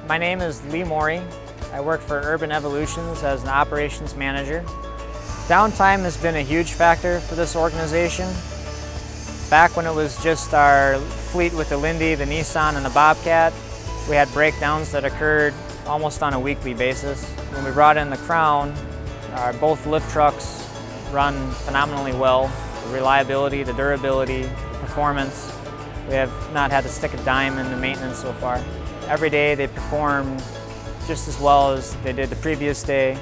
My name is Lee Morey. I work for Urban Evolutions as an operations manager. Downtime has been a huge factor for this organization. Back when it was just our fleet with the Lindy, the Nissan, and the Bobcat, we had breakdowns that occurred almost on a weekly basis. When we brought in the Crown, both lift trucks run phenomenally well. The reliability, the durability, the performance. We have not had to stick a dime in the maintenance so far. Every day they perform just as well as they did the previous day.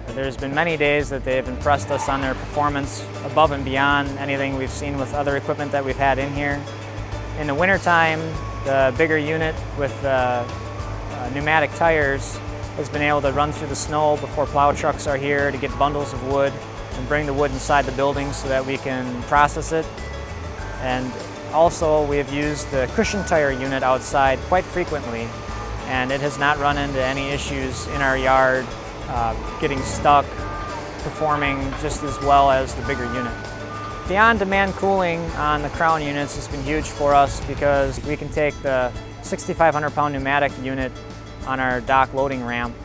There's been many days that they've impressed us on their performance above and beyond anything we've seen with other equipment that we've had in here. In the wintertime, the bigger unit with pneumatic tires has been able to run through the snow before plow trucks are here to get bundles of wood and bring the wood inside the building so that we can process it. And also we have used the cushion tire unit outside quite frequently, and it has not run into any issues in our yard getting stuck, performing just as well as the bigger unit. The on-demand cooling on the Crown units has been huge for us because we can take the 6,500-pound pneumatic unit on our dock loading ramp,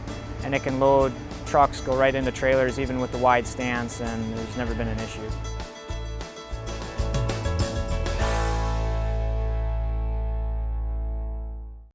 and it can load trucks, go right into trailers even with the wide stance, and there's never been an issue.